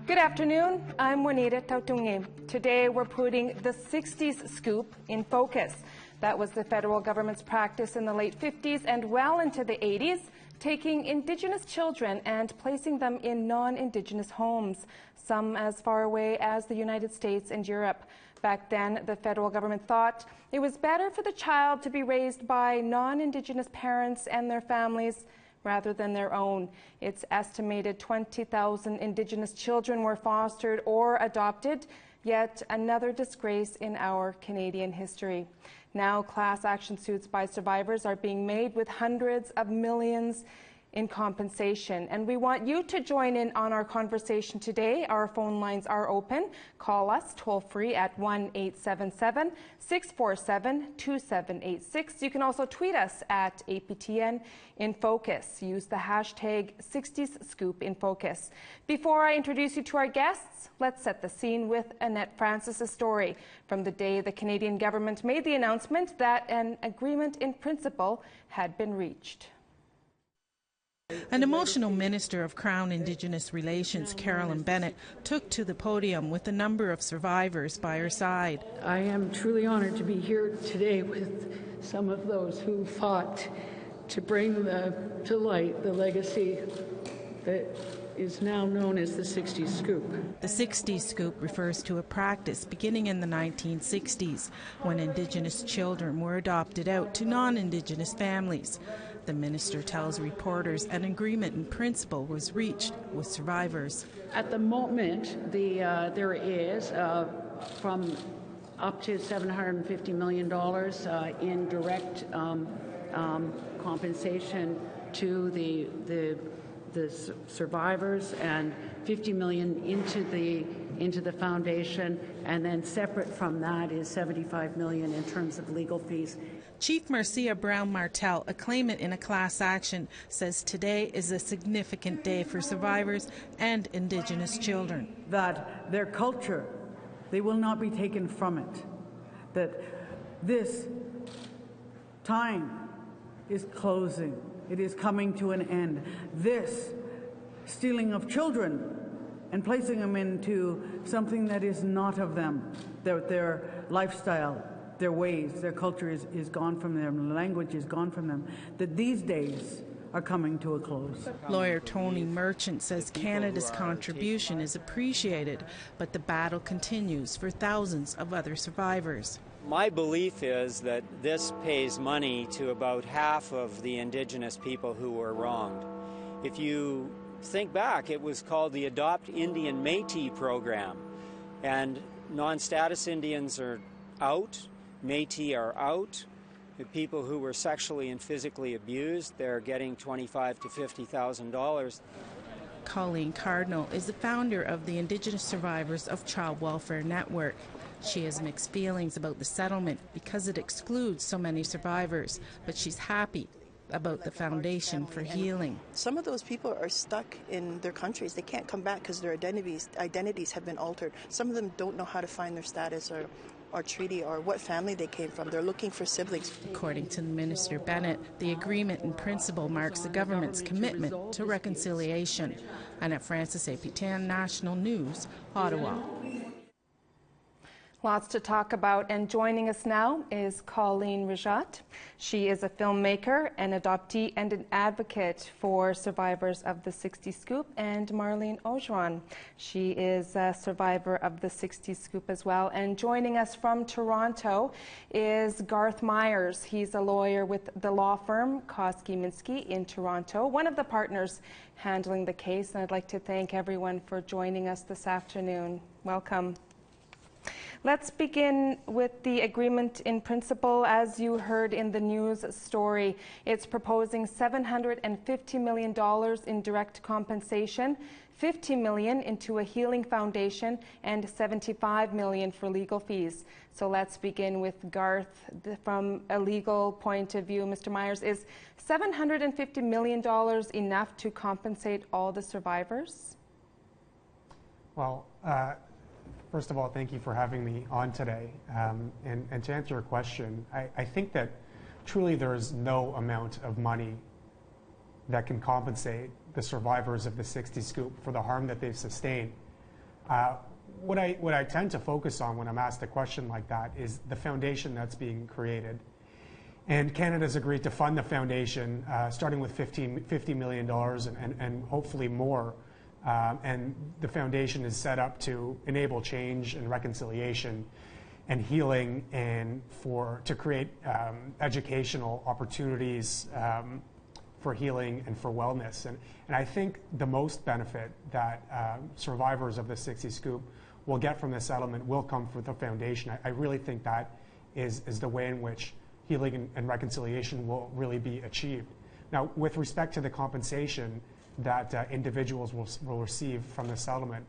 Good afternoon, I'm Juanita Tautungi. Today we're putting the 60s Scoop in focus. That was the federal government's practice in the late 50s and well into the 80s, taking Indigenous children and placing them in non-Indigenous homes, some as far away as the United States and Europe. Back then, the federal government thought it was better for the child to be raised by non-Indigenous parents and their families rather than their own. It's estimated 20,000 Indigenous children were fostered or adopted, yet another disgrace in our Canadian history. Now, class action suits by survivors are being made with hundreds of millions in compensation. And we want you to join in on our conversation today. Our phone lines are open. Call us toll-free at 1-877-647-2786. You can also tweet us at APTN InFocus. Use the hashtag 60s Scoop in Focus. Before I introduce you to our guests, let's set the scene with Annette Francis' story from the day the Canadian government made the announcement that an agreement in principle had been reached. An emotional Minister of Crown Indigenous Relations, Carolyn Bennett, took to the podium with a number of survivors by her side. I am truly honored to be here today with some of those who fought to bring to light the legacy that is now known as the 60s Scoop. The 60s Scoop refers to a practice beginning in the 1960s when Indigenous children were adopted out to non-Indigenous families. The minister tells reporters an agreement in principle was reached with survivors. At the moment, there is from up to $750 million in direct compensation to the survivors, and $50 million into the foundation, and then separate from that is $75 million in terms of legal fees. Chief Marcia Brown-Martel, a claimant in a class action, says today is a significant day for survivors and Indigenous children. That their culture, they will not be taken from it. That this time is closing. It is coming to an end. This stealing of children and placing them into something that is not of them, their lifestyle, their ways, their culture is gone from them, language is gone from them, that these days are coming to a close. Lawyer Tony Merchant says Canada's contribution is appreciated, but the battle continues for thousands of other survivors. My belief is that this pays money to about half of the Indigenous people who were wronged. If you think back, it was called the Adopt Indian Metis program, and non-status Indians are out, Metis are out. The people who were sexually and physically abused, they're getting $25,000 to $50,000. Colleen Cardinal is the founder of the Indigenous Survivors of Child Welfare Network. She has mixed feelings about the settlement because it excludes so many survivors, but she's happy about the Foundation for Healing. Some of those people are stuck in their countries. They can't come back because their identities have been altered. Some of them don't know how to find their status or treaty or what family they came from. They're looking for siblings. According to Minister Bennett, the agreement in principle marks the government's commitment to reconciliation. Annette Francis, APTN National News, Ottawa. Lots to talk about, and joining us now is Coleen Rajotte. She is a filmmaker, an adoptee, and an advocate for survivors of the 60s Scoop, and Marlene Orgeron. She is a survivor of the 60s Scoop as well. And joining us from Toronto is Garth Myers. He's a lawyer with the law firm Koskie Minski in Toronto, one of the partners handling the case. And I'd like to thank everyone for joining us this afternoon. Welcome. Let's begin with the agreement in principle. As you heard in the news story, it's proposing $750 million in direct compensation, $50 million into a healing foundation, and $75 million for legal fees. So let's begin with Garth. From a legal point of view, Mr. Myers, is $750 million enough to compensate all the survivors? Well, first of all, thank you for having me on today. And to answer your question, I think that truly there is no amount of money that can compensate the survivors of the 60s Scoop for the harm that they've sustained. What I tend to focus on when I'm asked a question like that is the foundation that's being created. And Canada's agreed to fund the foundation, starting with $50 million and hopefully more. And the foundation is set up to enable change and reconciliation and healing, and to create educational opportunities for healing and for wellness. And I think the most benefit that survivors of the 60 Scoop will get from this settlement will come from the foundation. I really think that is the way in which healing and reconciliation will really be achieved. Now, with respect to the compensation that individuals will receive from the settlement,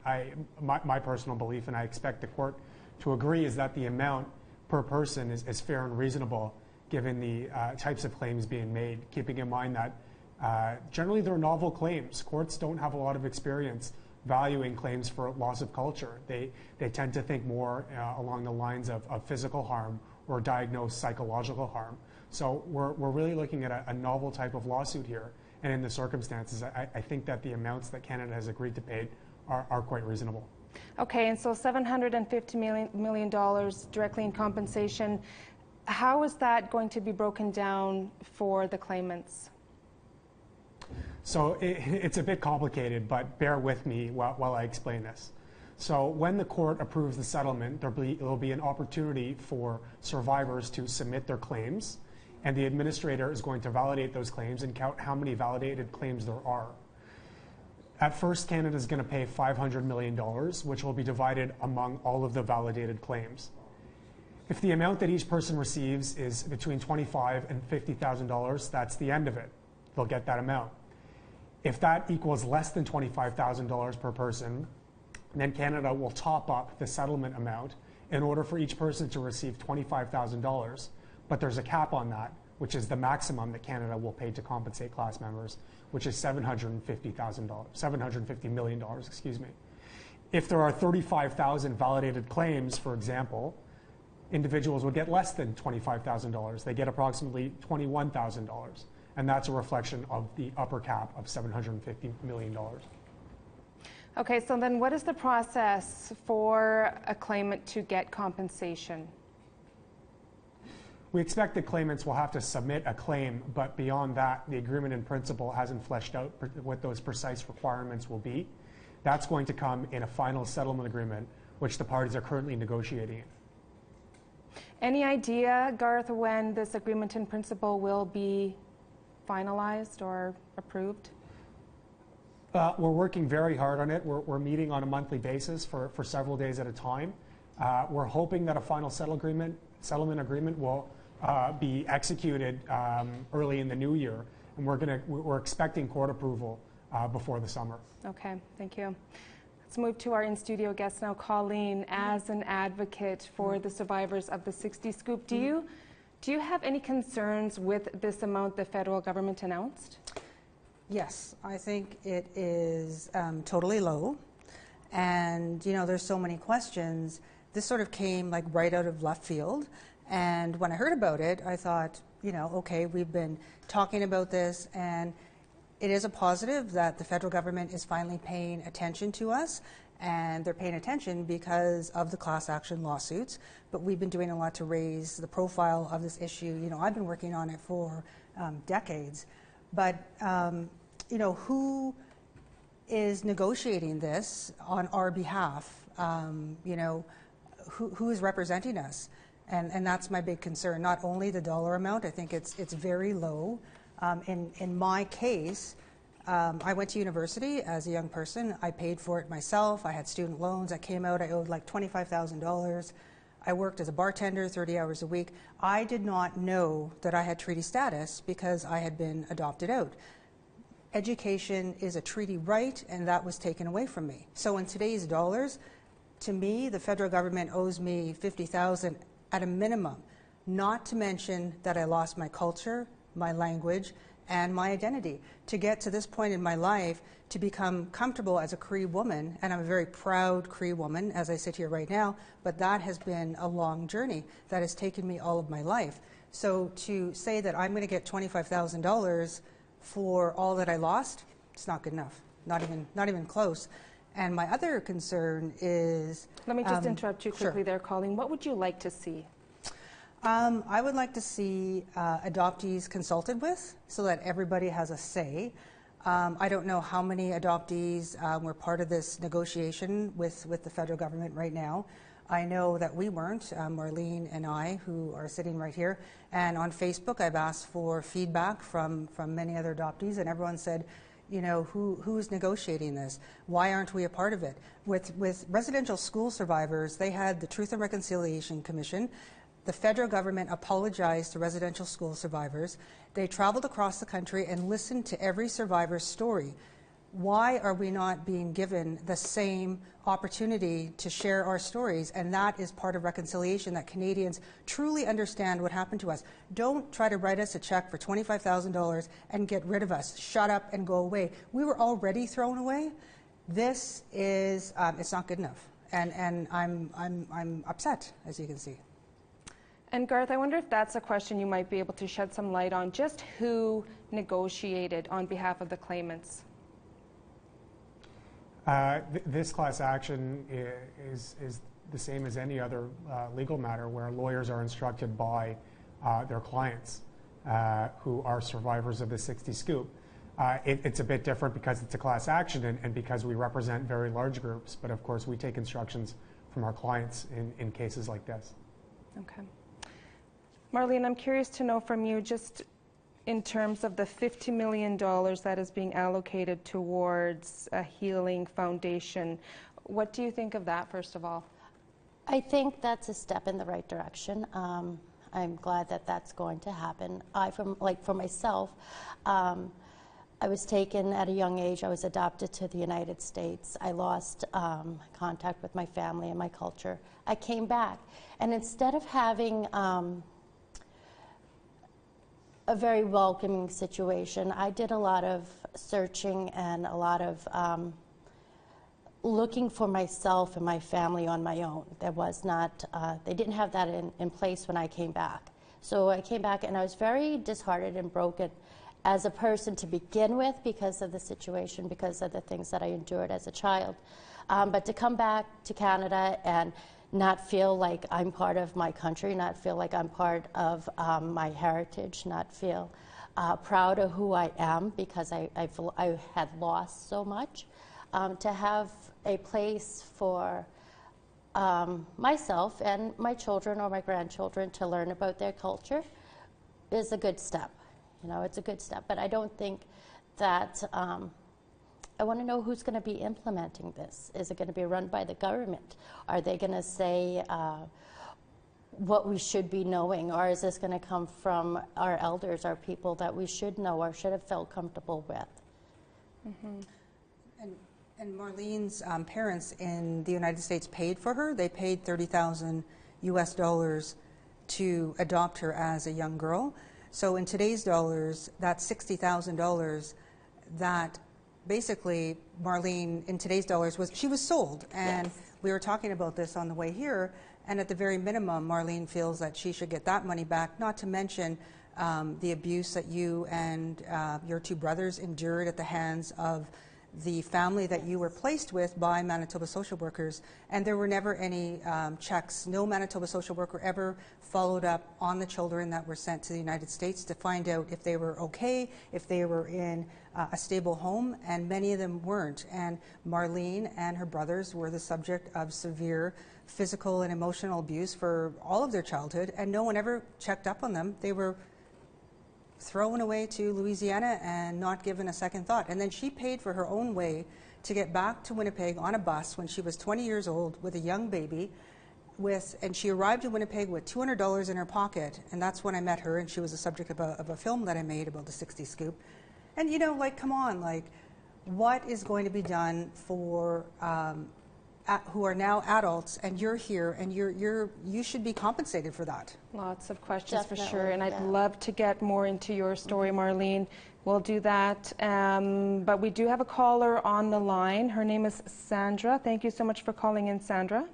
my personal belief, and I expect the court to agree, is that the amount per person is fair and reasonable given the types of claims being made, keeping in mind that generally they're novel claims. Courts don't have a lot of experience valuing claims for loss of culture. They tend to think more along the lines of physical harm or diagnosed psychological harm. So we're really looking at a novel type of lawsuit here. And in the circumstances, I think that the amounts that Canada has agreed to pay are quite reasonable. Okay, and so $750 million directly in compensation. How is that going to be broken down for the claimants? So it's a bit complicated, but bear with me while I explain this. So when the court approves the settlement, there will be an opportunity for survivors to submit their claims, and the administrator is going to validate those claims and count how many validated claims there are. At first, Canada is going to pay $500 million, which will be divided among all of the validated claims. If the amount that each person receives is between $25,000 and $50,000, that's the end of it. They'll get that amount. If that equals less than $25,000 per person, then Canada will top up the settlement amount in order for each person to receive $25,000. But there's a cap on that, which is the maximum that Canada will pay to compensate class members, which is $750 million, excuse me. If there are 35,000 validated claims, for example, individuals would get less than $25,000. They get approximately $21,000. And that's a reflection of the upper cap of $750 million. Okay, so then what is the process for a claimant to get compensation? We expect that claimants will have to submit a claim, but beyond that, the agreement in principle hasn't fleshed out what those precise requirements will be. That's going to come in a final settlement agreement, which the parties are currently negotiating. Any idea, Garth, when this agreement in principle will be finalized or approved? We're working very hard on it. We're meeting on a monthly basis for several days at a time. We're hoping that a final settlement agreement will be executed early in the new year, and we're expecting court approval before the summer. Okay, thank you. Let's move to our in-studio guest now, Coleen. As an advocate for the survivors of the 60 Scoop, do you have any concerns with this amount the federal government announced? Yes, I think it is totally low, and there's so many questions. This sort of came like right out of left field, and when I heard about it, I thought, okay, we've been talking about this, and it is a positive that the federal government is finally paying attention to us, and they're paying attention because of the class action lawsuits, but we've been doing a lot to raise the profile of this issue. I've been working on it for decades, but who is negotiating this on our behalf? Who is representing us? And that's my big concern. Not only the dollar amount, I think it's very low. In my case, I went to university as a young person. I paid for it myself. I had student loans. I came out, I owed like $25,000. I worked as a bartender 30 hours a week. I did not know that I had treaty status because I had been adopted out. Education is a treaty right, and that was taken away from me. So in today's dollars, to me, the federal government owes me $50,000 at a minimum, not to mention that I lost my culture, my language, and my identity. To get to this point in my life, to become comfortable as a Cree woman, and I'm a very proud Cree woman as I sit here right now, but that has been a long journey that has taken me all of my life. So to say that I'm going to get $25,000 for all that I lost, it's not good enough, not even close. And my other concern is... Let me just interrupt you quickly sure. there, Coleen. What would you like to see? I would like to see adoptees consulted with so that everybody has a say. I don't know how many adoptees were part of this negotiation with the federal government right now. I know that we weren't, Marlene and I, who are sitting right here. And on Facebook, I've asked for feedback from many other adoptees, and everyone said, you know, who's negotiating this? Why aren't we a part of it? With residential school survivors, they had the Truth and Reconciliation Commission. The federal government apologized to residential school survivors. They traveled across the country and listened to every survivor's story. Why are we not being given the same opportunity to share our stories? And that is part of reconciliation, that Canadians truly understand what happened to us. Don't try to write us a check for $25,000 and get rid of us. Shut up and go away. We were already thrown away. This is, it's not good enough. And I'm upset, as you can see. And Garth, I wonder if that's a question you might be able to shed some light on, just who negotiated on behalf of the claimants? This class action is the same as any other legal matter where lawyers are instructed by their clients who are survivors of the 60 Scoop. It's a bit different because it's a class action and because we represent very large groups, but of course we take instructions from our clients in cases like this. Okay. Marlene, I'm curious to know from you, just in terms of the $50 million that is being allocated towards a healing foundation, what do you think of that, first of all? I think that's a step in the right direction. I'm glad that that's going to happen. For myself, I was taken at a young age. I was adopted to the United States. I lost contact with my family and my culture. I came back, and instead of having a very welcoming situation, I did a lot of searching and a lot of looking for myself and my family on my own. There was not, they didn't have that in place when I came back. So I came back and I was very disheartened and broken as a person to begin with because of the situation, because of the things that I endured as a child. But to come back to Canada and not feel like I'm part of my country, not feel like I'm part of my heritage, not feel proud of who I am because I had lost so much. To have a place for myself and my children or my grandchildren to learn about their culture is a good step. You know, it's a good step, but I don't think that I want to know who's going to be implementing this. Is it going to be run by the government? Are they going to say what we should be knowing? Or is this going to come from our elders, our people that we should know or should have felt comfortable with? Mm-hmm. And Marlene's parents in the United States paid for her. They paid $30,000 US to adopt her as a young girl. So in today's dollars, that's $60,000 that basically Marlene in today's dollars she was sold. And yes. We were talking about this on the way here, and at the very minimum Marlene feels that she should get that money back, not to mention the abuse that you and your two brothers endured at the hands of the family that you were placed with by Manitoba social workers, and there were never any checks. No Manitoba social worker ever followed up on the children that were sent to the United States to find out if they were okay, if they were in a stable home, and many of them weren't. And Marlene and her brothers were the subject of severe physical and emotional abuse for all of their childhood, and no one ever checked up on them. They were thrown away to Louisiana and not given a second thought. And then she paid for her own way to get back to Winnipeg on a bus when she was 20 years old with a young baby. And she arrived in Winnipeg with $200 in her pocket, and that's when I met her, and she was the subject of a film that I made about the 60 Scoop. And you know, like, come on, like, what is going to be done for who are now adults, and you're here, and you should be compensated for that. Lots of questions. Definitely, for sure, and yeah. I'd love to get more into your story, Marlene. We'll do that, but we do have a caller on the line. Her name is Sandra. Thank you so much for calling in, Sandra.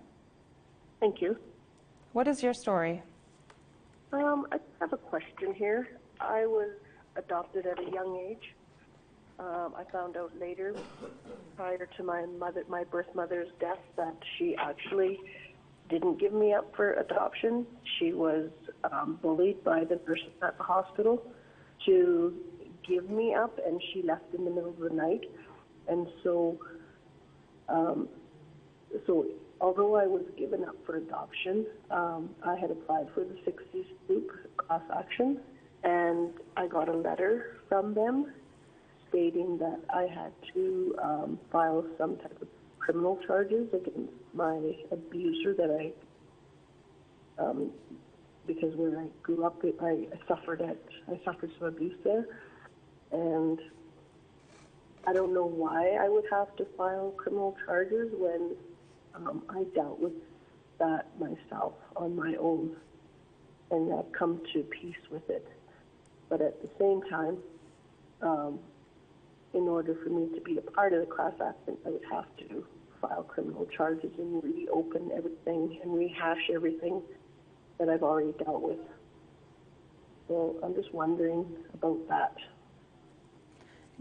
Thank you. What is your story? I have a question here. I was adopted at a young age, I found out later, prior to my birth mother's death, that she actually didn't give me up for adoption. She was bullied by the nurses at the hospital to give me up, and she left in the middle of the night. And so, although I was given up for adoption, I had applied for the Sixties Scoop class action, and I got a letter from them stating that I had to file some type of criminal charges against my abuser that because where I grew up, I suffered some abuse there, and I don't know why I would have to file criminal charges when I dealt with that myself on my own, and I've come to peace with it. But at the same time, in order for me to be a part of the class action, I would have to file criminal charges and reopen everything and rehash everything that I've already dealt with. So I'm just wondering about that.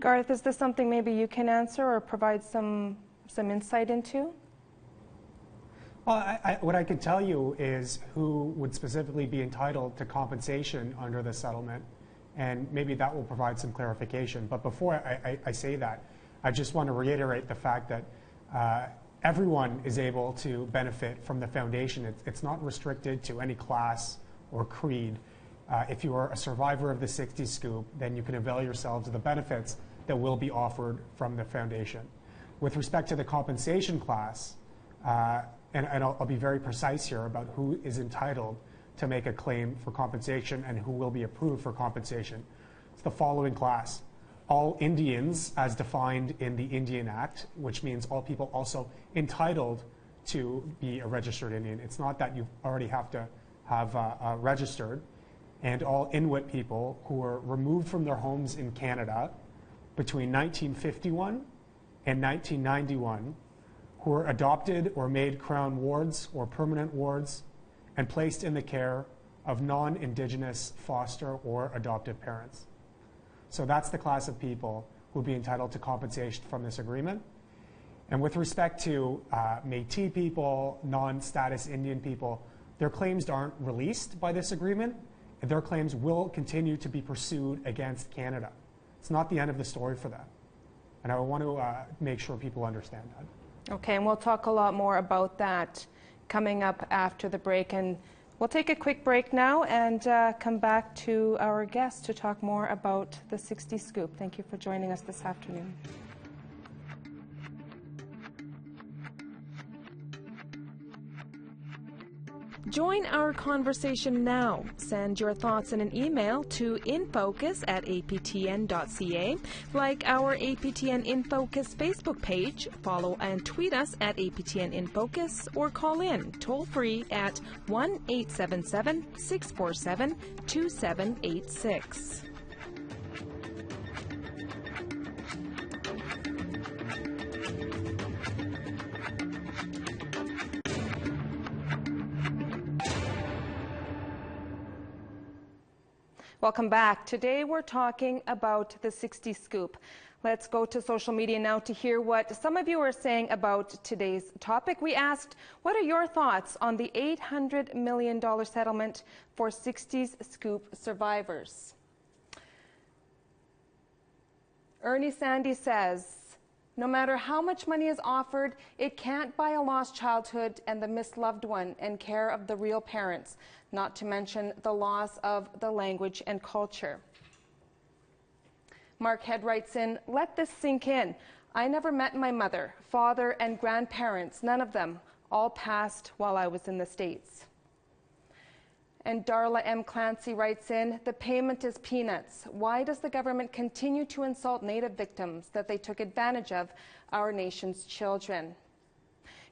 Garth, is this something maybe you can answer or provide some insight into? Well, what I can tell you is who would specifically be entitled to compensation under the settlement, and maybe that will provide some clarification. But before I say that, I just want to reiterate the fact that everyone is able to benefit from the foundation. It's not restricted to any class or creed. If you are a survivor of the 60s Scoop, then you can avail yourselves of the benefits that will be offered from the foundation. With respect to the compensation class, and I'll be very precise here about who is entitled to make a claim for compensation and who will be approved for compensation. It's the following class: all Indians as defined in the Indian Act, which means all people also entitled to be a registered Indian. It's not that you already have to have registered. And all Inuit people who were removed from their homes in Canada between 1951 and 1991, who were adopted or made Crown wards or permanent wards and placed in the care of non-Indigenous foster or adoptive parents. So that's the class of people who will be entitled to compensation from this agreement. And with respect to Métis people, non-status Indian people, their claims aren't released by this agreement. Their claims will continue to be pursued against Canada. It's not the end of the story for them. And I want to make sure people understand that. Okay, and we'll talk a lot more about that coming up after the break. And we'll take a quick break now and come back to our guests to talk more about the 60 Scoop. Thank you for joining us this afternoon. Join our conversation now. Send your thoughts in an email to infocus@aptn.ca, like our APTN InFocus Facebook page, follow and tweet us at APTN InFocus, or call in toll-free at 1-877-647-2786. Welcome back. Today we're talking about the 60 Scoop. Let's go to social media now to hear what some of you are saying about today's topic. We asked, what are your thoughts on the $800 million settlement for 60s Scoop survivors? Ernie Sandy says, no matter how much money is offered, it can't buy a lost childhood and the missed loved one and care of the real parents, not to mention the loss of the language and culture. Mark Head writes in, let this sink in. I never met my mother, father, and grandparents, none of them. All passed while I was in the States. And Darla M. Clancy writes in, the payment is peanuts. Why does the government continue to insult Native victims that they took advantage of our nation's children?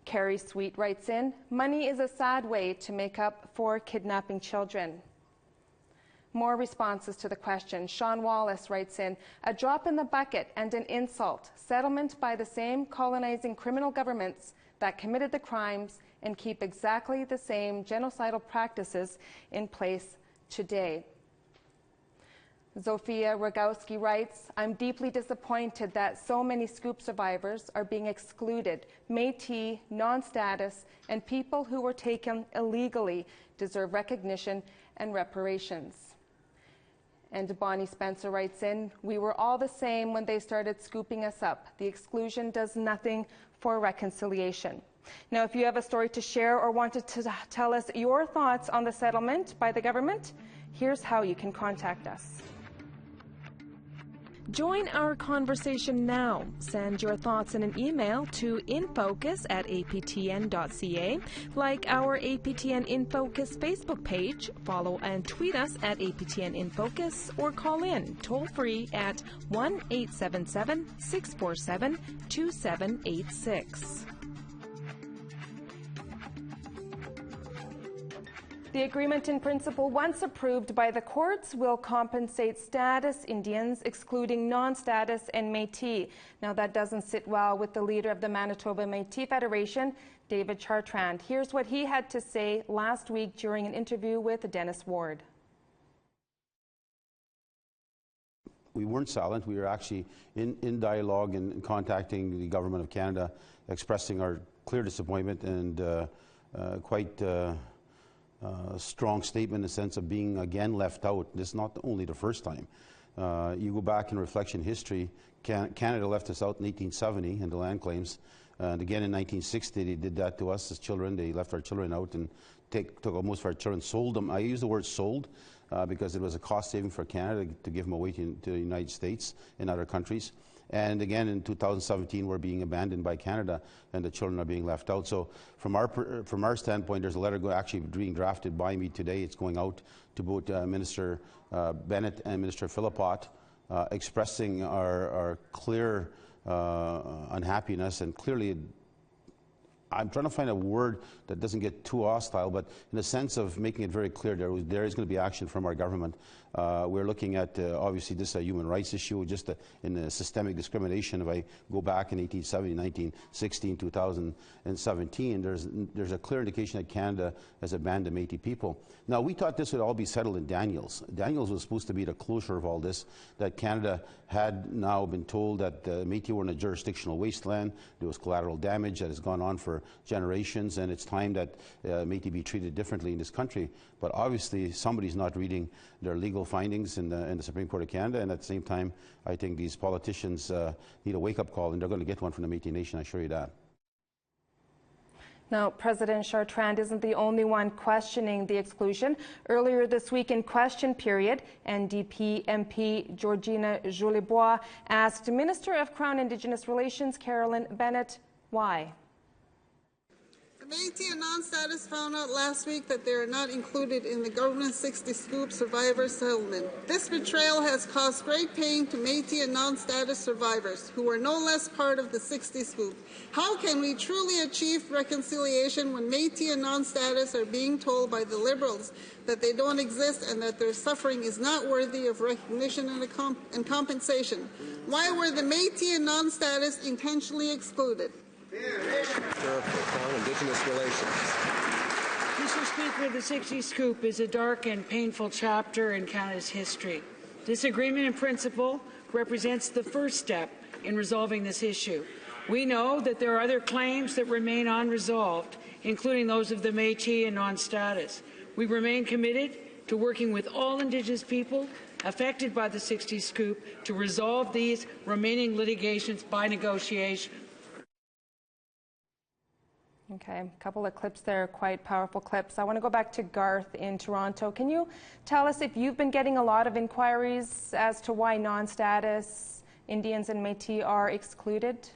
Carrie Sweet writes in, money is a sad way to make up for kidnapping children. More responses to the question. Sean Wallace writes in, a drop in the bucket and an insult. Settlement by the same colonizing criminal governments that committed the crimes and keep exactly the same genocidal practices in place today. Zofia Rogowski writes, I'm deeply disappointed that so many Scoop survivors are being excluded. Métis, non-status, and people who were taken illegally deserve recognition and reparations. And Bonnie Spencer writes in, we were all the same when they started scooping us up. The exclusion does nothing for reconciliation. Now, if you have a story to share or wanted to tell us your thoughts on the settlement by the government, here's how you can contact us. Join our conversation now. Send your thoughts in an email to infocus@aptn.ca, like our APTN InFocus Facebook page, follow and tweet us at APTN InFocus, or call in toll-free at 1-877-647-2786. The agreement in principle, once approved by the courts, will compensate status Indians, excluding non-status and Métis. Now, that doesn't sit well with the leader of the Manitoba Métis Federation, David Chartrand. Here's what he had to say last week during an interview with Dennis Ward. We weren't silent. We were actually in dialogue and contacting the Government of Canada, expressing our clear disappointment and quite strong statement in the sense of being again left out. This is not only the first time. You go back in reflection history, Canada left us out in 1870 in the land claims, and again in 1960 they did that to us as children. They left our children out and took most of our children, sold them. I use the word sold because it was a cost saving for Canada to give them away to the United States and other countries. And again, in 2017, we're being abandoned by Canada, and the children are being left out. So, from our standpoint, there's a letter actually being drafted by me today. It's going out to both Minister Bennett and Minister Philippot, expressing our clear unhappiness, and clearly, I'm trying to find a word that doesn't get too hostile, but in the sense of making it very clear there is going to be action from our government. We're looking at, obviously, this is a human rights issue, just in the systemic discrimination. If I go back in 1870, 1916, 2017, there's a clear indication that Canada has abandoned Métis people. Now, we thought this would all be settled in Daniels. Daniels was supposed to be the closure of all this, that Canada had now been told that Métis were in a jurisdictional wasteland. There was collateral damage that has gone on for generations, and it's time that Métis be treated differently in this country. But obviously, somebody's not reading their legal findings in the Supreme Court of Canada, and at the same time, I think these politicians need a wake-up call, and they're going to get one from the Métis Nation, I assure you that. Now, President Chartrand isn't the only one questioning the exclusion. Earlier this week in question period, NDP MP Georgina Jolibois asked Minister of Crown Indigenous Relations Carolyn Bennett why. The Métis and non-status found out last week that they are not included in the government 60 Scoop survivor settlement. This betrayal has caused great pain to Métis and non-status survivors, who are no less part of the 60 Scoop. How can we truly achieve reconciliation when Métis and non-status are being told by the Liberals that they don't exist and that their suffering is not worthy of recognition and compensation? Why were the Métis and non-status intentionally excluded? For Indigenous relations. Mr. Speaker, the 60 Scoop is a dark and painful chapter in Canada's history. This agreement in principle represents the first step in resolving this issue. We know that there are other claims that remain unresolved, including those of the Métis and non-status. We remain committed to working with all Indigenous people affected by the 60 Scoop to resolve these remaining litigations by negotiation. Okay, a couple of clips there, quite powerful clips. I want to go back to Garth in Toronto. Can you tell us if you've been getting a lot of inquiries as to why non-status Indians and Métis are excluded?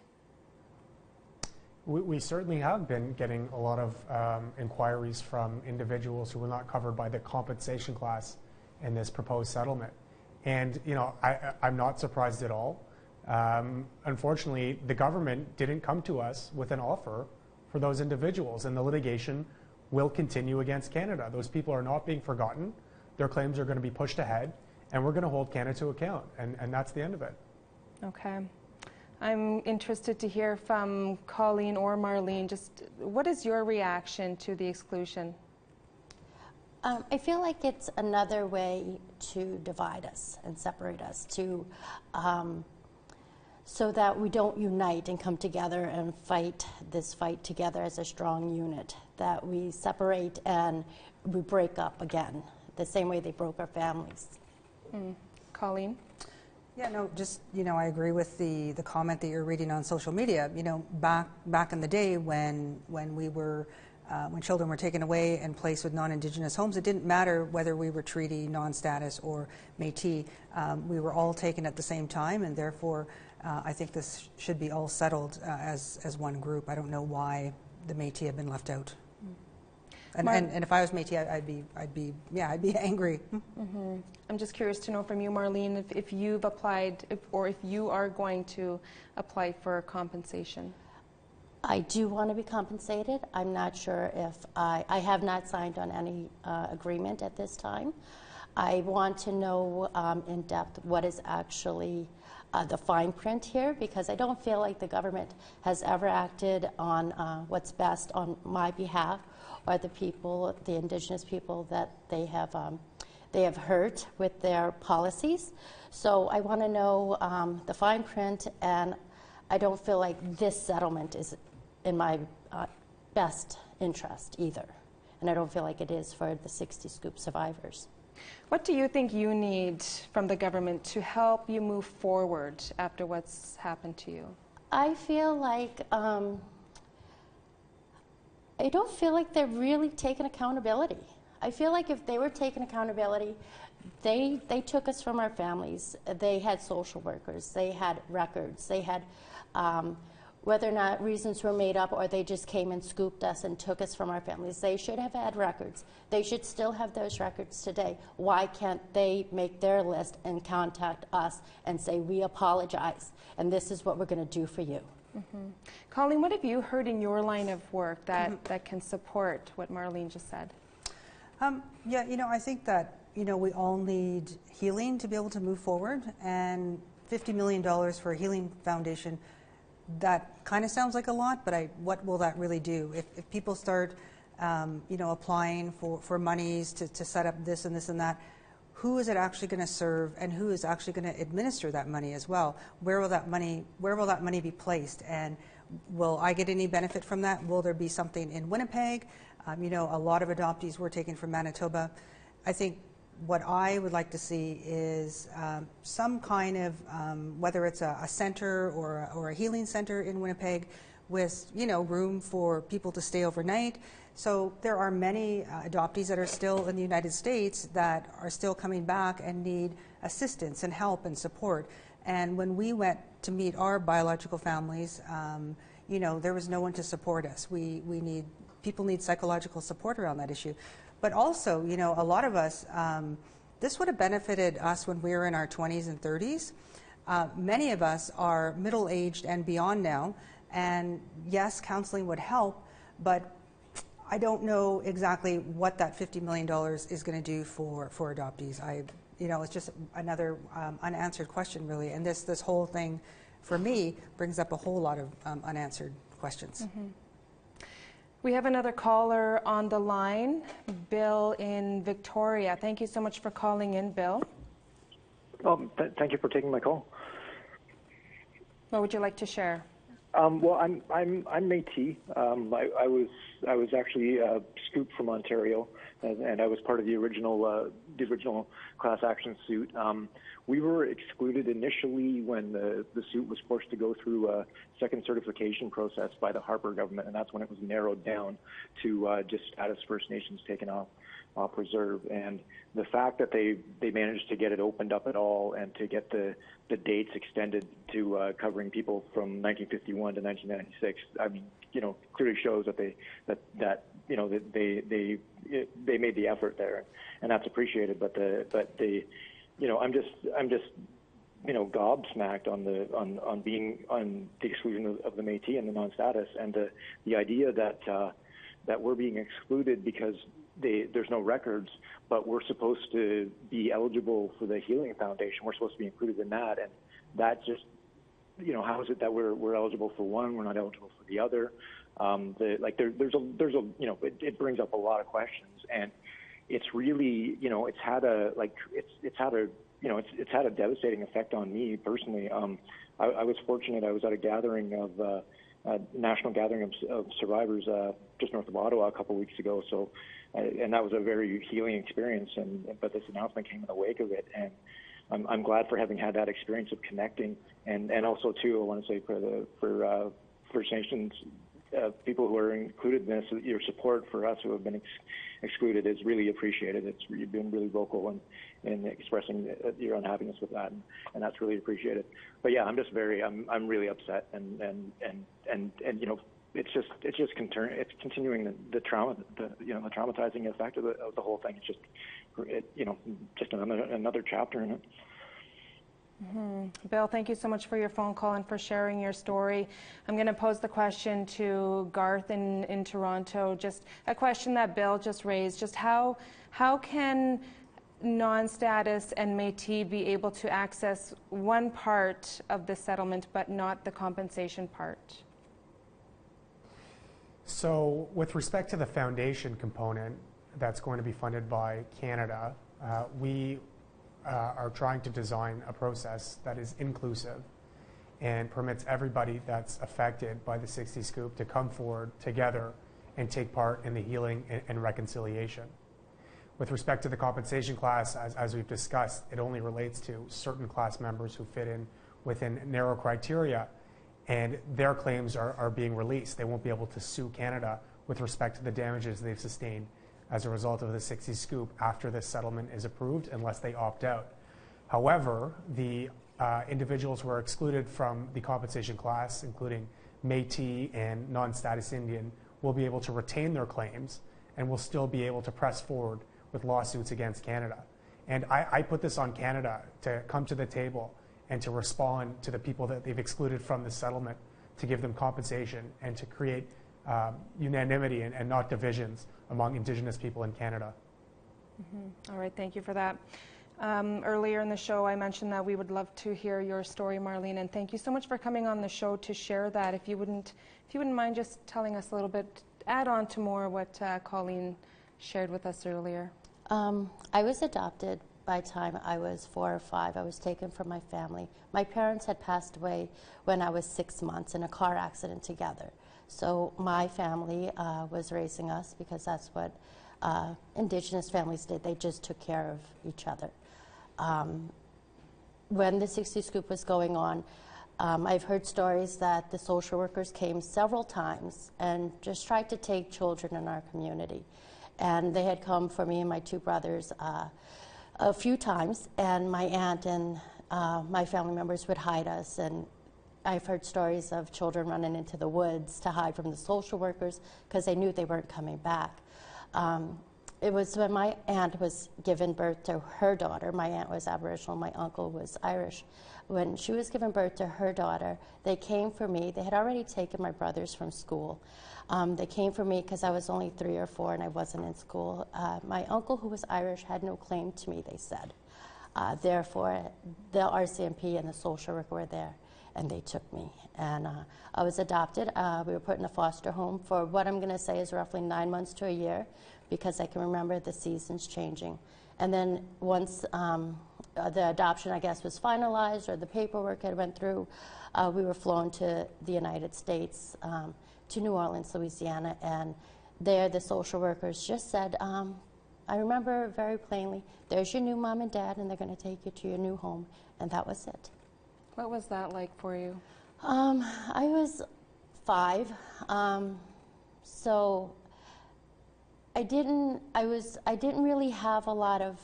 We certainly have been getting a lot of inquiries from individuals who were not covered by the compensation class in this proposed settlement. And, you know, I'm not surprised at all. Unfortunately, the government didn't come to us with an offer for those individuals, and the litigation will continue against Canada. Those people are not being forgotten. Their claims are going to be pushed ahead, and we're going to hold Canada to account, and that's the end of it. Okay. I'm interested to hear from Coleen or Marlene, just what is your reaction to the exclusion? I feel like it's another way to divide us and separate us, to so that we don't unite and come together and fight this fight together as a strong unit, that we separate and we break up again, the same way they broke our families. Coleen? Yeah, no, just, I agree with the comment that you're reading on social media. Back in the day when children were taken away and placed with non-Indigenous homes, it didn't matter whether we were treaty, non-status, or Métis. We were all taken at the same time, and therefore I think this should be all settled as one group. I don't know why the Métis have been left out. And if I was Métis, I'd be angry. I'm just curious to know from you, Marlene, if you've applied, or if you are going to apply for compensation. I do want to be compensated. I'm not sure if I have not signed on any agreement at this time. I want to know in depth what is actually the fine print here, because I don't feel like the government has ever acted on what's best on my behalf, or the people, the Indigenous people that they have hurt with their policies. So I want to know the fine print, and I don't feel like this settlement is in my best interest either. And I don't feel like it is for the 60 Scoop survivors. What do you think you need from the government to help you move forward after what's happened to you? I feel like I don't feel like they're really taking accountability. I feel like if they were taking accountability, they took us from our families. They had social workers. They had records. They had whether or not reasons were made up or they just came and scooped us and took us from our families. They should have had records. They should still have those records today. Why can't they make their list and contact us and say, we apologize, and this is what we're going to do for you? Coleen, what have you heard in your line of work that can support what Marlene just said? Yeah, I think that, we all need healing to be able to move forward, and $50 million for a healing foundation, that kind of sounds like a lot, but what will that really do? If people start, applying for monies to set up this and this and that, who is it actually going to serve, and who is actually going to administer that money as well? Where will that money be placed, and will I get any benefit from that? Will there be something in Winnipeg? A lot of adoptees were taken from Manitoba. I think what I would like to see is some kind of, whether it's a center or a healing center in Winnipeg with, room for people to stay overnight. So there are many adoptees that are still in the United States that are still coming back and need assistance and help and support. And when we went to meet our biological families, there was no one to support us. People need psychological support around that issue. But also, a lot of us, this would have benefited us when we were in our 20s and 30s. Many of us are middle-aged and beyond now, and yes, counseling would help, but I don't know exactly what that $50 million is going to do for adoptees. It's just another unanswered question, really, and this whole thing, for me, brings up a whole lot of unanswered questions. We have another caller on the line, Bill in Victoria. Thank you so much for calling in, Bill. Thank you for taking my call. What would you like to share? Well, I'm Métis. I was actually Scoop from Ontario, and I was part of the original class action suit. We were excluded initially when the suit was forced to go through a second certification process by the Harper government, and that's when it was narrowed down to just status First Nations taken off reserve. And the fact that they managed to get it opened up at all and to get the dates extended to covering people from 1951 to 1996, I mean, clearly shows that they made the effort there, and that's appreciated. But I'm just gobsmacked on being on the exclusion of the Métis and the non-status, and the idea that we're being excluded because there's no records, but we're supposed to be eligible for the Healing Foundation. We're supposed to be included in that, and that just, how is it that we're eligible for one, we're not eligible for the other? It brings up a lot of questions, and it's really, you know, it's had a devastating effect on me personally. I was fortunate. I was at a gathering of national gathering of survivors just north of Ottawa a couple of weeks ago. So, and that was a very healing experience. But this announcement came in the wake of it, and I'm glad for having had that experience of connecting. And also too, I want to say for First Nations people who are included in this, your support for us who have been excluded is really appreciated. You've been really vocal in expressing your unhappiness with that, and that's really appreciated. But yeah, I'm really upset, and you know, it's continuing the trauma, the traumatizing effect of the whole thing. It's just another chapter in it. Mm-hmm. Bill, thank you so much for your phone call and for sharing your story. I'm going to pose the question to Garth in Toronto, just a question that Bill just raised. Just how can non-status and Métis be able to access one part of the settlement but not the compensation part? So with respect to the foundation component that's going to be funded by Canada, we are trying to design a process that is inclusive and permits everybody that's affected by the 60s Scoop to come forward together and take part in the healing and reconciliation. With respect to the compensation class, as we've discussed, it only relates to certain class members who fit in within narrow criteria, and their claims are being released. They won't be able to sue Canada with respect to the damages they've sustained as a result of the 60s Scoop after this settlement is approved, unless they opt out. However, the individuals who are excluded from the compensation class, including Métis and non-status Indian, will be able to retain their claims and will still be able to press forward with lawsuits against Canada. And I put this on Canada to come to the table and to respond to the people that they've excluded from the settlement, to give them compensation and to create unanimity and not divisions among Indigenous people in Canada. Mm-hmm. All right, thank you for that. Earlier in the show, I mentioned that we would love to hear your story, Marlene, and thank you so much for coming on the show to share that. If you wouldn't mind just telling us a little bit, add on to more what Coleen shared with us earlier. I was adopted by the time I was 4 or 5. I was taken from my family. My parents had passed away when I was 6 months in a car accident together. So my family was raising us, because that's what Indigenous families did. They just took care of each other. When the 60 Scoop was going on, I've heard stories that the social workers came several times and just tried to take children in our community. And they had come for me and my 2 brothers a few times, and my aunt and my family members would hide us. And I've heard stories of children running into the woods to hide from the social workers because they knew they weren't coming back. It was when my aunt was given birth to her daughter. My aunt was Aboriginal, my uncle was Irish. When she was given birth to her daughter, they came for me. They had already taken my brothers from school. They came for me because I was only 3 or 4 and I wasn't in school. My uncle, who was Irish, had no claim to me, they said. Therefore, the RCMP and the social worker were there, and they took me. And I was adopted. We were put in a foster home for what I'm going to say is roughly 9 months to a year, because I can remember the seasons changing. And then once the adoption, I guess, was finalized, or the paperwork had went through, we were flown to the United States, to New Orleans, Louisiana, and there the social workers just said, I remember very plainly, there's your new mom and dad, and they're going to take you to your new home, and that was it. What was that like for you? I was 5, so I didn't really have a lot of,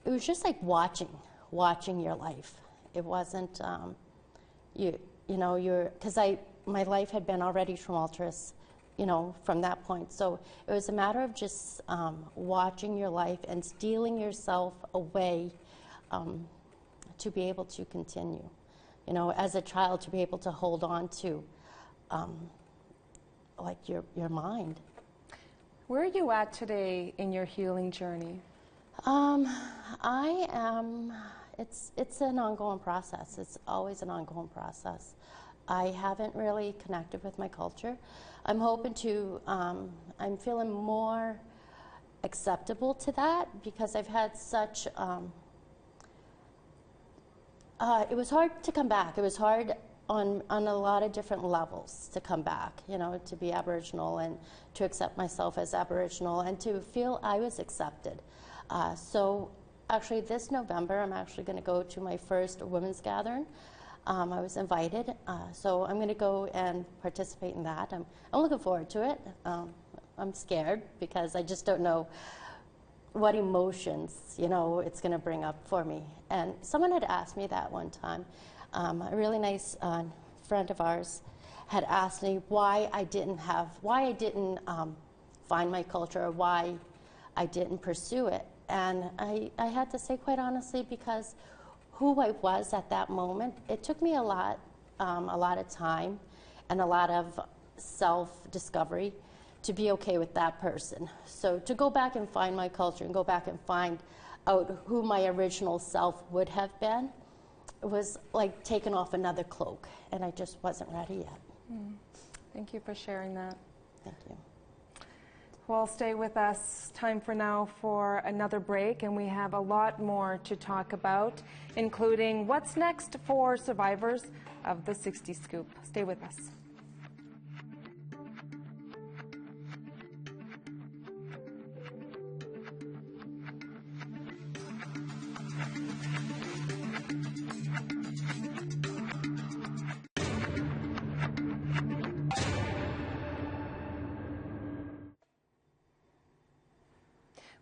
it was just like watching your life. It wasn't, because my life had been already tumultuous, from that point. So it was a matter of just watching your life and stealing yourself away to be able to continue. As a child, to be able to hold on to, your mind. Where are you at today in your healing journey? I am. It's an ongoing process. It's always an ongoing process. I haven't really connected with my culture. I'm hoping to, I'm feeling more acceptable to that because I've had such, it was hard to come back. It was hard on a lot of different levels to come back, you know, to be Aboriginal and to accept myself as Aboriginal and to feel I was accepted. So actually this November, I'm actually going to go to my first women's gathering. I was invited, so I'm going to go and participate in that. I'm looking forward to it. I'm scared because I just don't know what emotions, you know, it's going to bring up for me. And someone had asked me that one time. A really nice friend of ours had asked me why I didn't find my culture or why I didn't pursue it. And I had to say quite honestly because who I was at that moment, it took me a lot of time and a lot of self-discovery to be okay with that person. So to go back and find my culture and go back and find out who my original self would have been, it was like taking off another cloak, and I just wasn't ready yet. Thank you for sharing that. Thank you. Well, stay with us. Time for now for another break, and we have a lot more to talk about, including what's next for survivors of the 60s Scoop. Stay with us.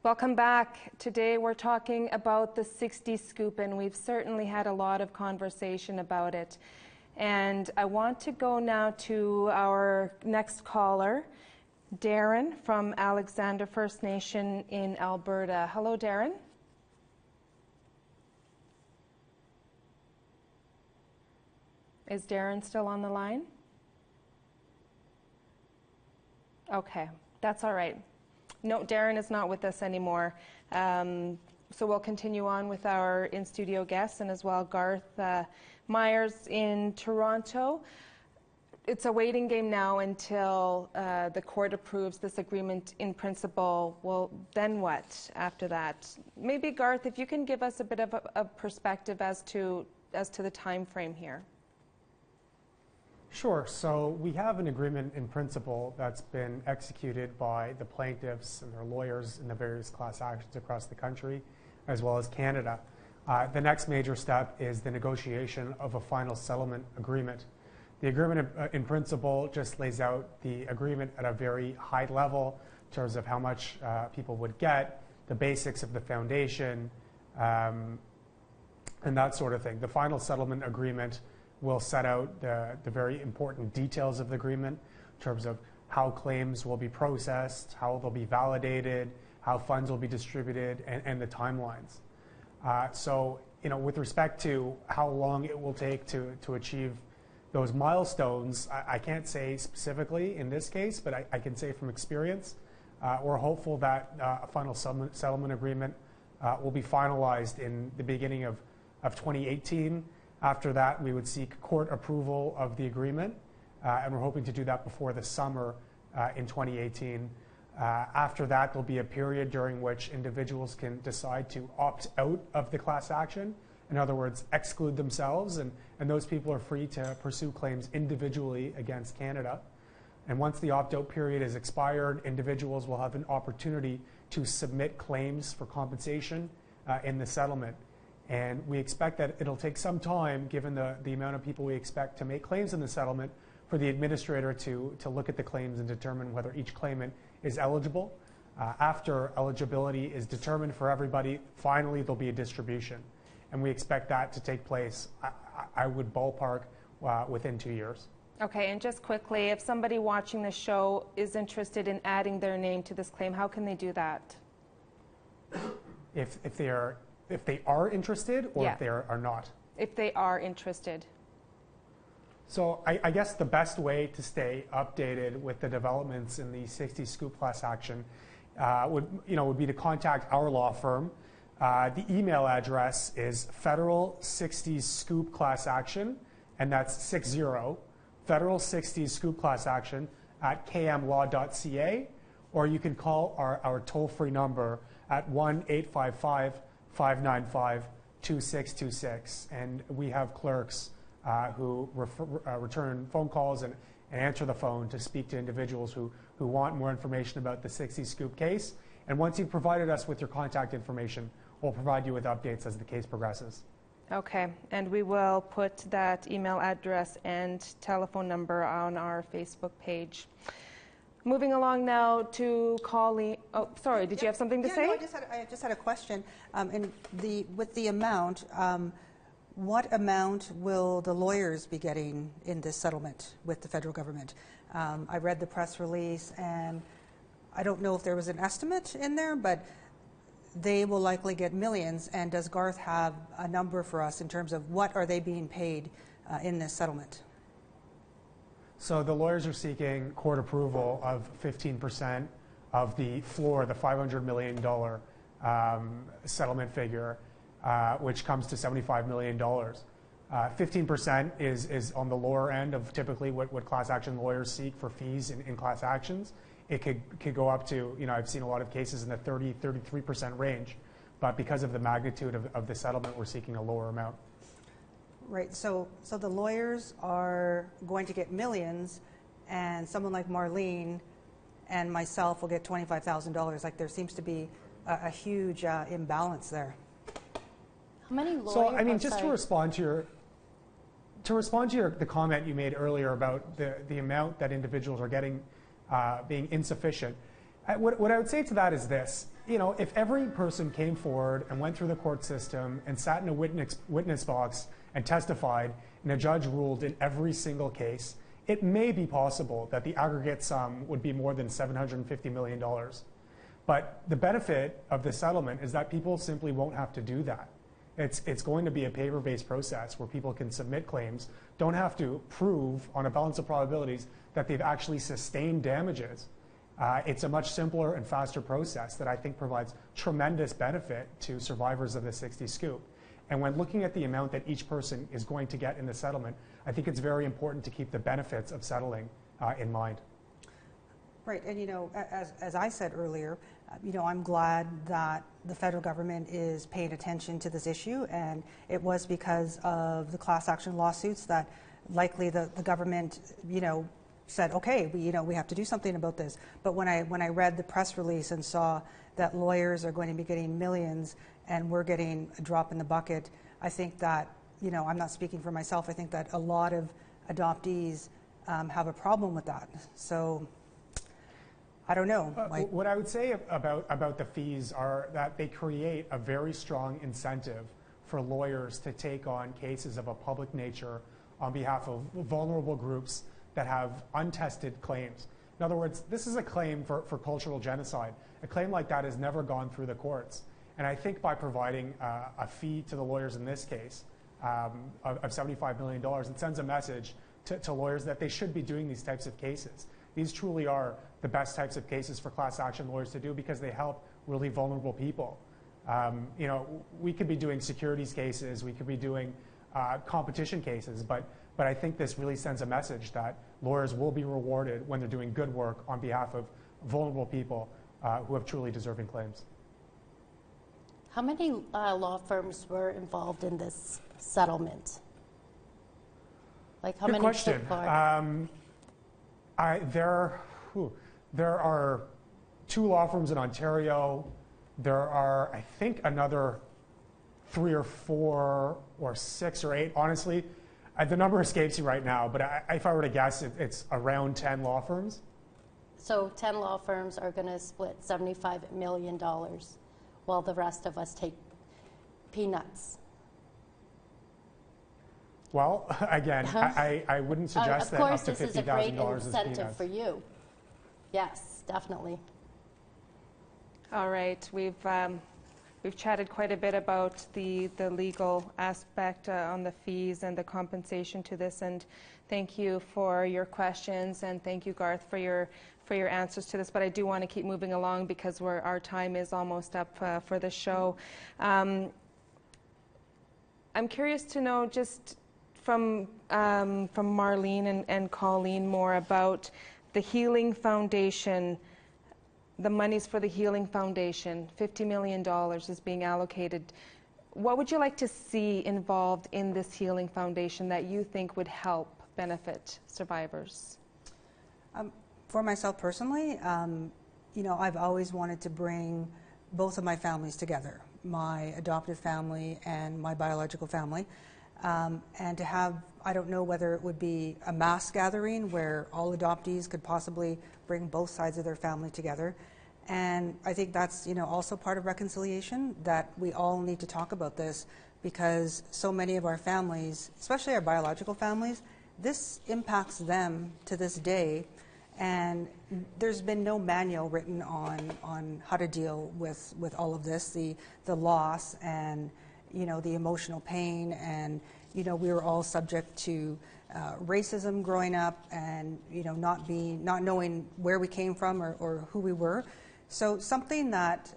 Welcome back. Today we're talking about the 60s Scoop, and we've certainly had a lot of conversation about it. And I want to go now to our next caller, Darren from Alexander First Nation in Alberta. Hello, Darren. Is Darren still on the line? Okay, that's all right. No, Darren is not with us anymore. So we'll continue on with our in-studio guests and as well Garth Myers in Toronto. It's a waiting game now until the court approves this agreement in principle. Well, then what after that? Maybe Garth, if you can give us a bit of a perspective as to the time frame here. Sure. So we have an agreement in principle that's been executed by the plaintiffs and their lawyers in the various class actions across the country, as well as Canada. The next major step is the negotiation of a final settlement agreement. The agreement in principle just lays out the agreement at a very high level in terms of how much people would get, the basics of the foundation, and that sort of thing. The final settlement agreement will set out the very important details of the agreement in terms of how claims will be processed, how they'll be validated, how funds will be distributed, and the timelines. So, you know, with respect to how long it will take to achieve those milestones, I can't say specifically in this case, but I can say from experience, we're hopeful that a final settlement agreement will be finalized in the beginning of 2018. After that, we would seek court approval of the agreement, and we're hoping to do that before the summer in 2018. After that, there'll be a period during which individuals can decide to opt out of the class action. In other words, exclude themselves, and those people are free to pursue claims individually against Canada. And once the opt-out period is expired, individuals will have an opportunity to submit claims for compensation in the settlement. And we expect that it'll take some time, given the amount of people we expect to make claims in the settlement, for the administrator to look at the claims and determine whether each claimant is eligible. After eligibility is determined for everybody, finally there'll be a distribution. And we expect that to take place, I would ballpark, within 2 years. Okay, and just quickly, if somebody watching the show is interested in adding their name to this claim, how can they do that? If they are interested, or if they are not? If they are interested. So I guess the best way to stay updated with the developments in the 60s Scoop class action would be to contact our law firm. The email address is Federal 60s Scoop Class Action, and that's 60 Federal 60s Scoop class action at kmlaw.ca, or you can call our toll-free number at 1-855-595-2626. And we have clerks who return phone calls and answer the phone to speak to individuals who want more information about the 60s Scoop case. And once you've provided us with your contact information, we'll provide you with updates as the case progresses. Okay, and we will put that email address and telephone number on our Facebook page. Moving along now to Coleen. Oh, sorry, did you have something to say? No, I just had a question. With the amount, what amount will the lawyers be getting in this settlement with the federal government? I read the press release, and I don't know if there was an estimate in there, but they will likely get millions. And does Garth have a number for us in terms of what are they being paid in this settlement? So the lawyers are seeking court approval of 15% of the floor, the $500 million settlement figure, which comes to $75 million. 15% is on the lower end of typically what class action lawyers seek for fees in class actions. It could go up to, I've seen a lot of cases in the 33% range, but because of the magnitude of the settlement, we're seeking a lower amount. Right, so the lawyers are going to get millions, and someone like Marlene and myself will get $25,000. Like, there seems to be a huge imbalance there. How many lawyers? So, just to respond to the comment you made earlier about the amount that individuals are getting being insufficient, what I would say to that is this. If every person came forward and went through the court system and sat in a witness box and testified, and a judge ruled in every single case, it may be possible that the aggregate sum would be more than $750 million. But the benefit of the settlement is that people simply won't have to do that. It's going to be a paper-based process where people can submit claims, don't have to prove on a balance of probabilities that they've actually sustained damages. It's a much simpler and faster process that I think provides tremendous benefit to survivors of the 60s Scoop. And when looking at the amount that each person is going to get in the settlement, I think it's very important to keep the benefits of settling in mind. Right, and as I said earlier, I'm glad that the federal government is paying attention to this issue, and it was because of the class action lawsuits that likely the government, said, okay, we have to do something about this. But when I read the press release and saw that lawyers are going to be getting millions and we're getting a drop in the bucket, I think that, I'm not speaking for myself, I think that a lot of adoptees have a problem with that. So I don't know. What I would say about the fees are that they create a very strong incentive for lawyers to take on cases of a public nature on behalf of vulnerable groups that have untested claims. In other words, this is a claim for cultural genocide. A claim like that has never gone through the courts. And I think by providing a fee to the lawyers in this case of $75 million, it sends a message to lawyers that they should be doing these types of cases. These truly are the best types of cases for class action lawyers to do because they help really vulnerable people. We could be doing securities cases, we could be doing competition cases, but I think this really sends a message that lawyers will be rewarded when they're doing good work on behalf of vulnerable people who have truly deserving claims. How many law firms were involved in this settlement? Like how Good many question. so far? There are 2 law firms in Ontario. There are, I think, another 3 or 4 or 6 or 8. Honestly, the number escapes me right now, but if I were to guess, it's around 10 law firms. So 10 law firms are going to split $75 million, while the rest of us take peanuts. Well, again, I wouldn't suggest that up to $50,000 is peanuts. Of course, this is a great incentive for you. Yes, definitely. All right, we've chatted quite a bit about the legal aspect on the fees and the compensation to this, and thank you for your questions, and thank you, Garth, for your answers to this. But I do want to keep moving along because our time is almost up for the show. I'm curious to know, just from Marlene and Coleen more about the Healing Foundation. The monies for the Healing Foundation, $50 million is being allocated. What would you like to see involved in this Healing Foundation that you think would help benefit survivors? For myself personally, you know, I've always wanted to bring both of my families together, my adoptive family and my biological family, and to have, I don't know whether it would be a mass gathering where all adoptees could possibly bring both sides of their family together. And I think that's, you know, also part of reconciliation, that we all need to talk about this, because so many of our families, especially our biological families, this impacts them to this day, and there's been no manual written on how to deal with all of this, the loss and, you know, the emotional pain. And, you know, we were all subject to racism growing up, and, you know, not knowing where we came from or who we were. So something that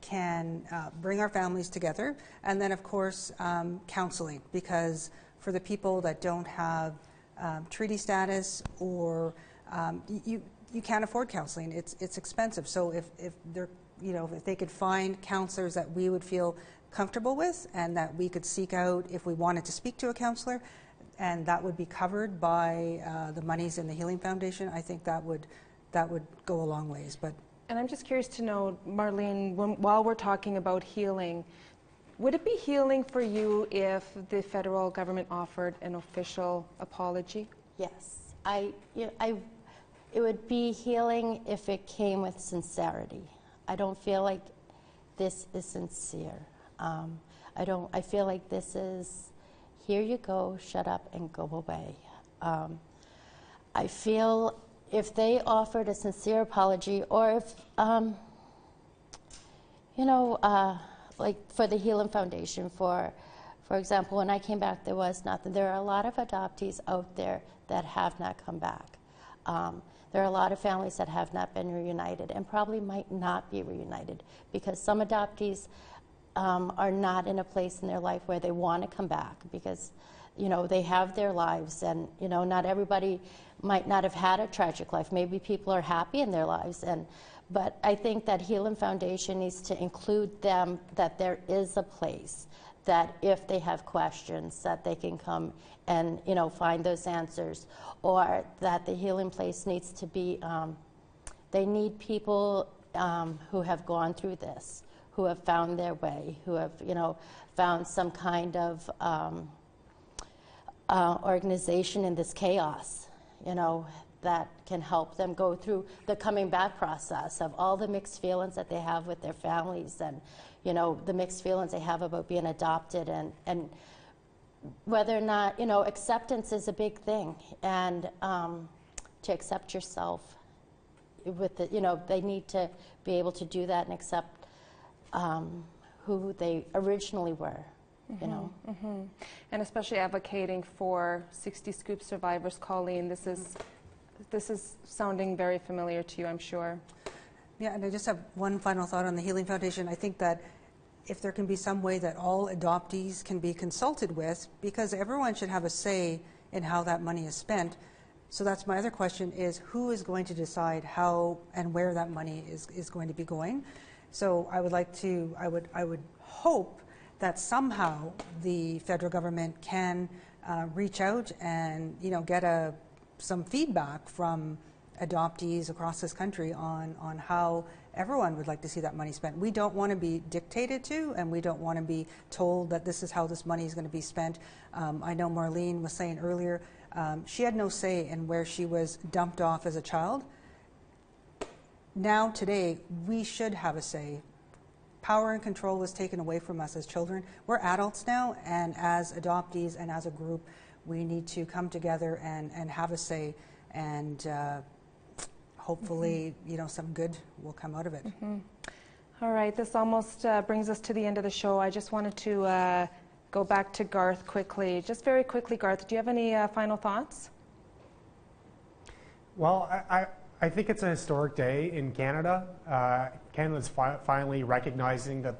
can bring our families together. And then, of course, counseling, because for the people that don't have treaty status, or you can't afford counseling, it's expensive. So if they're, you know, if they could find counselors that we would feel comfortable with, and that we could seek out if we wanted to speak to a counselor, and that would be covered by the monies in the Healing Foundation, I think that would go a long ways. And I'm just curious to know, Marlene, while we're talking about healing, would it be healing for you if the federal government offered an official apology? Yes. It would be healing if it came with sincerity. I don't feel like this is sincere. I feel like this is, here you go, shut up and go away. I feel if they offered a sincere apology, or if, you know, like for the Healing Foundation, for example, when I came back, there was nothing. There are a lot of adoptees out there that have not come back. There are a lot of families that have not been reunited, and probably might not be reunited, because some adoptees are not in a place in their life where they want to come back, because, you know, they have their lives, and, you know, not everybody might not have had a tragic life. Maybe people are happy in their lives, but I think that Healing Foundation needs to include them, that there is a place that if they have questions, that they can come and, you know, find those answers, or that the healing place needs to be, they need people who have gone through this, who have found their way, who have, you know, found some kind of organization in this chaos, you know, that can help them go through the coming back process of all the mixed feelings that they have with their families, and, you know, the mixed feelings they have about being adopted, and whether or not, you know, acceptance is a big thing, and to accept yourself with the, you know, they need to be able to do that and accept who they originally were. You know, and especially advocating for 60 Scoop survivors, Coleen. This is sounding very familiar to you, I'm sure. Yeah, and I just have one final thought on the Healing Foundation. I think that if there can be some way that all adoptees can be consulted with, because everyone should have a say in how that money is spent. So that's my other question, is who is going to decide how and where that money is going to be going? So I would like to, I would hope that somehow the federal government can reach out and, you know, get some feedback from adoptees across this country on how everyone would like to see that money spent. We don't want to be dictated to, and we don't want to be told that this is how this money is going to be spent. I know Marlene was saying earlier, she had no say in where she was dumped off as a child. Now, today, we should have a say. Power and control was taken away from us as children. We're adults now, and as adoptees and as a group, we need to come together and have a say, and hopefully, you know, some good will come out of it. All right, this almost brings us to the end of the show. I just wanted to go back to Garth quickly. Just very quickly, Garth, do you have any final thoughts? Well, I think it's a historic day in Canada. Canada's finally recognizing that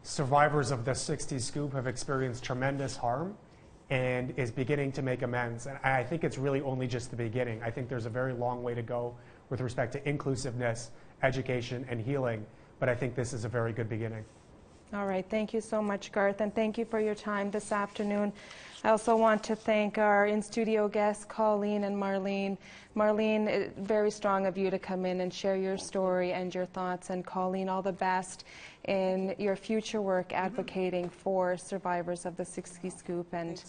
survivors of the 60s Scoop have experienced tremendous harm, and is beginning to make amends. And I think it's really only just the beginning. I think there's a very long way to go with respect to inclusiveness, education, and healing, but I think this is a very good beginning. All right, thank you so much, Garth, and thank you for your time this afternoon. I also want to thank our in-studio guests, Coleen and Marlene. Marlene, very strong of you to come in and share your story and your thoughts, and Coleen, all the best in your future work advocating for survivors of the Sixties Scoop, and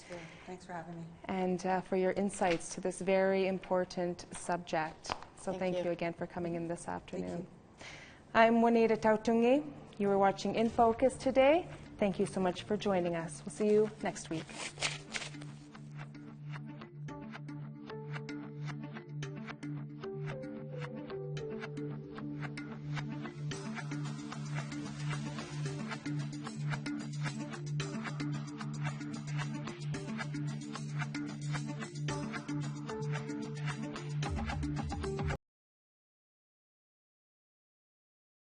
thanks for having me. And for your insights to this very important subject. So thank you again for coming in this afternoon. I'm Juanita Tautungi. You were watching In Focus today. Thank you so much for joining us. We'll see you next week.